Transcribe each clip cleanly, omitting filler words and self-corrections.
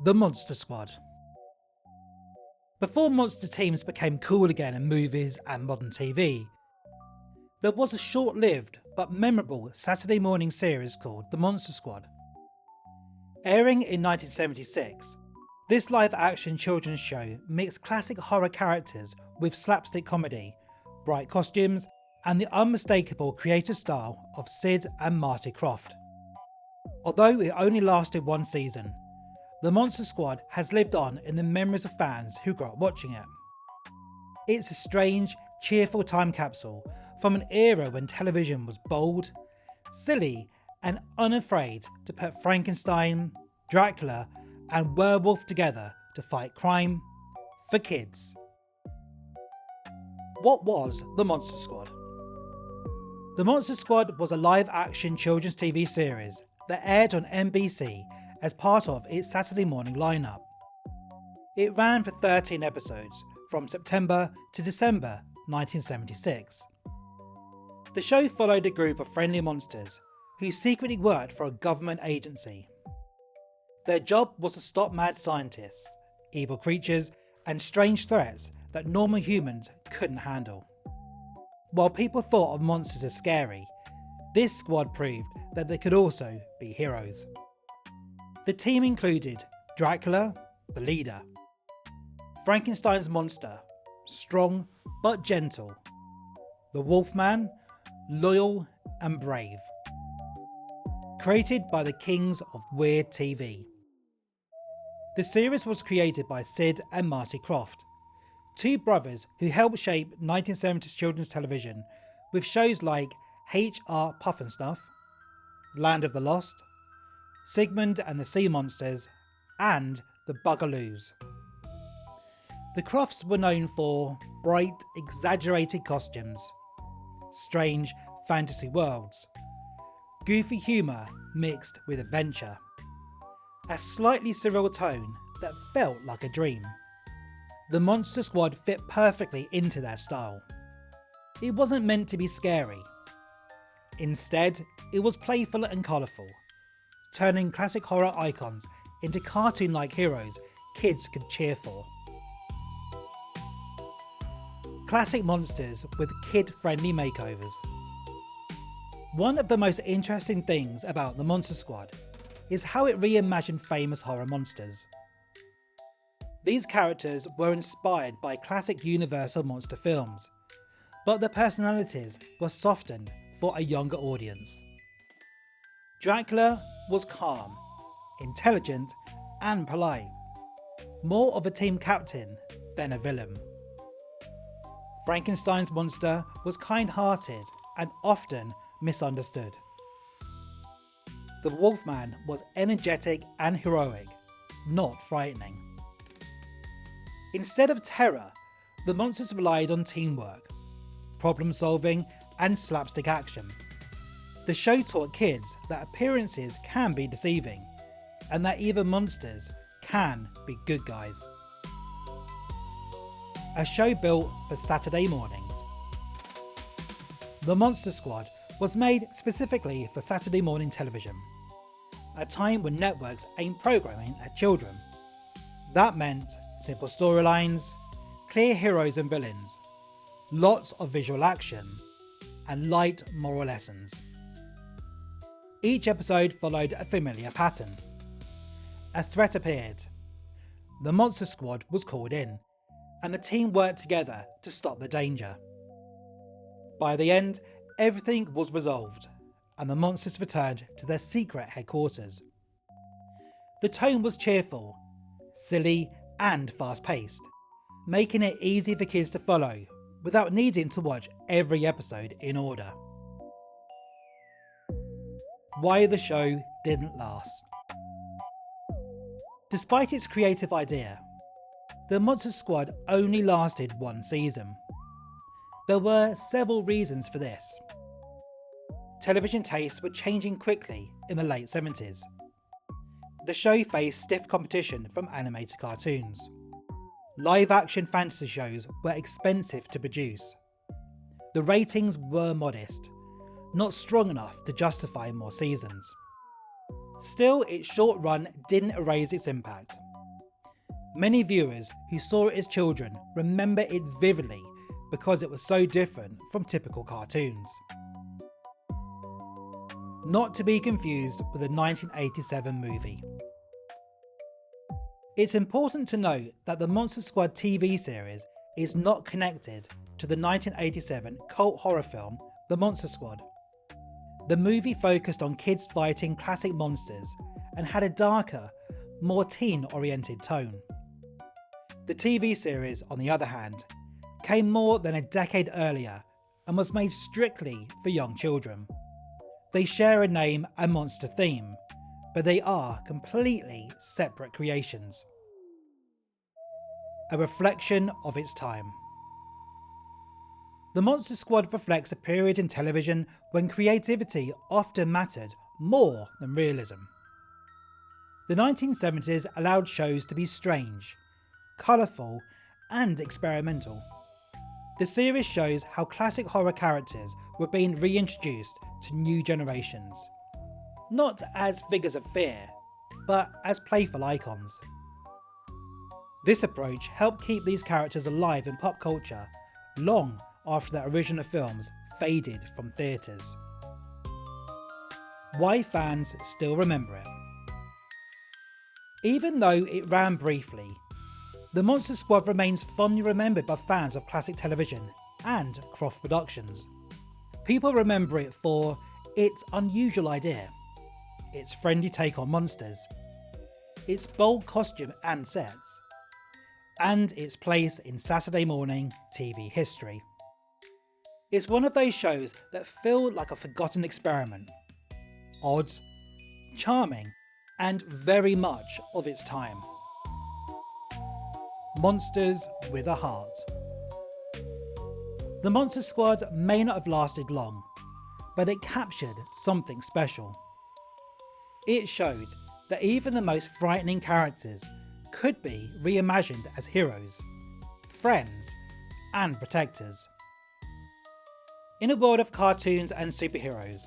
the Monster Squad. Before monster teams became cool again in movies and modern TV, there was a short-lived but memorable Saturday morning series called The Monster Squad. Airing in 1976, this live-action children's show mixed classic horror characters with slapstick comedy, bright costumes, and the unmistakable creative style of Sid and Marty Krofft. Although it only lasted one season, The Monster Squad has lived on in the memories of fans who grew up watching it. It's a strange, cheerful time capsule from an era when television was bold, silly, and unafraid to put Frankenstein, Dracula, and werewolf together to fight crime for kids. What was The Monster Squad? The Monster Squad was a live-action children's TV series that aired on NBC as part of its Saturday morning lineup. It ran for 13 episodes from September to December 1976. The show followed a group of friendly monsters who secretly worked for a government agency. Their job was to stop mad scientists, evil creatures, and strange threats that normal humans couldn't handle. While people thought of monsters as scary, this squad proved that they could also be heroes. The team included Dracula, the leader; Frankenstein's monster, strong but gentle; the Wolfman, loyal and brave. Created by the kings of weird TV. The series was created by Sid and Marty Krofft, two brothers who helped shape 1970s children's television with shows like H.R. Pufnstuf, Land of the Lost, Sigmund and the Sea Monsters, and The Bugaloos. The Kroffts were known for bright, exaggerated costumes, strange fantasy worlds, goofy humour mixed with adventure, a slightly surreal tone that felt like a dream. The Monster Squad fit perfectly into their style. It wasn't meant to be scary. Instead, it was playful and colourful, turning classic horror icons into cartoon-like heroes kids could cheer for. Classic monsters with kid-friendly makeovers. One of the most interesting things about the Monster Squad is how it reimagined famous horror monsters. These characters were inspired by classic Universal monster films, but their personalities were softened for a younger audience. Dracula was calm, intelligent, and polite, more of a team captain than a villain. Frankenstein's monster was kind-hearted and often misunderstood. The Wolfman was energetic and heroic, not frightening. Instead of terror, the monsters relied on teamwork, problem-solving, and slapstick action. The show taught kids that appearances can be deceiving, and that even monsters can be good guys. A show built for Saturday mornings. The Monster Squad was made specifically for Saturday morning television, a time when networks aimed programming at children. That meant simple storylines, clear heroes and villains, lots of visual action, and light moral lessons. Each episode followed a familiar pattern. A threat appeared. The Monster Squad was called in, and the team worked together to stop the danger. By the end, everything was resolved, and the monsters returned to their secret headquarters. The tone was cheerful, silly, and fast-paced, making it easy for kids to follow without needing to watch every episode in order. Why the show didn't last. Despite its creative idea, the Monster Squad only lasted one season. There were several reasons for this. Television tastes were changing quickly in the late 70s. The show faced stiff competition from animated cartoons. Live-action fantasy shows were expensive to produce. The ratings were modest, not strong enough to justify more seasons. Still, its short run didn't erase its impact. Many viewers who saw it as children remember it vividly because it was so different from typical cartoons. Not to be confused with the 1987 movie. It's important to note that the Monster Squad TV series is not connected to the 1987 cult horror film The Monster Squad. The movie focused on kids fighting classic monsters and had a darker, more teen-oriented tone. The TV series, on the other hand, came more than a decade earlier and was made strictly for young children. They share a name and monster theme, but they are completely separate creations. A reflection of its time. The Monster Squad reflects a period in television when creativity often mattered more than realism. The 1970s allowed shows to be strange, colourful and experimental. The series shows how classic horror characters were being reintroduced to new generations. Not as figures of fear, but as playful icons. This approach helped keep these characters alive in pop culture long after their original films faded from theatres. Why fans still remember it. Even though it ran briefly, the Monster Squad remains fondly remembered by fans of classic television and Croft Productions. People remember it for its unusual idea, its friendly take on monsters, its bold costume and sets, and its place in Saturday morning TV history. It's one of those shows that feel like a forgotten experiment, odd, charming, and very much of its time. Monsters with a Heart. The Monster Squad may not have lasted long, but it captured something special. It showed that even the most frightening characters could be reimagined as heroes, friends, and protectors. In a world of cartoons and superheroes,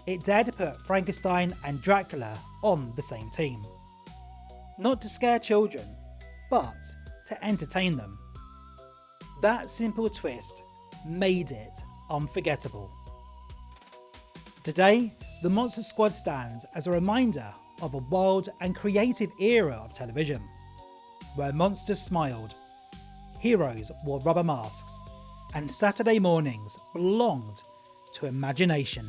it dared to put Frankenstein and Dracula on the same team. Not to scare children, but to entertain them. That simple twist made it unforgettable. Today, the Monster Squad stands as a reminder of a wild and creative era of television, where monsters smiled, heroes wore rubber masks, and Saturday mornings belonged to imagination.